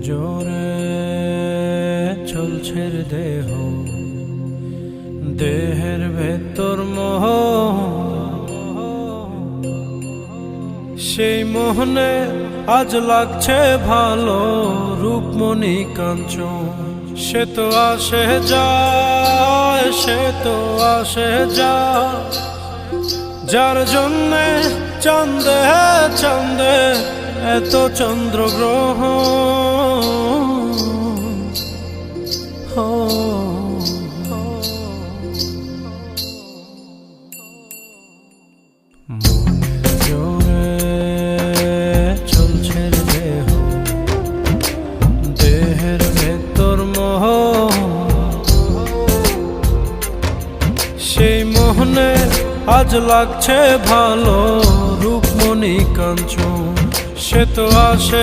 জোরে চলছে দেহ, দেহের ভেতর মোহ, সেই মোহনে আজ লাগছে ভালো রূপমণি কাঞ্চন। সে তো আসে যায়, সে তো আসে যায়, যার জন্যে চাঁদে চাঁদে এত চন্দ্রগ্রহ। জোরে চলছে দেহ, দেহের ভেতর মোহ, সেই মোহনে আজ লাগছে ভালো রূপমণি কাঞ্চন। সে তো আসে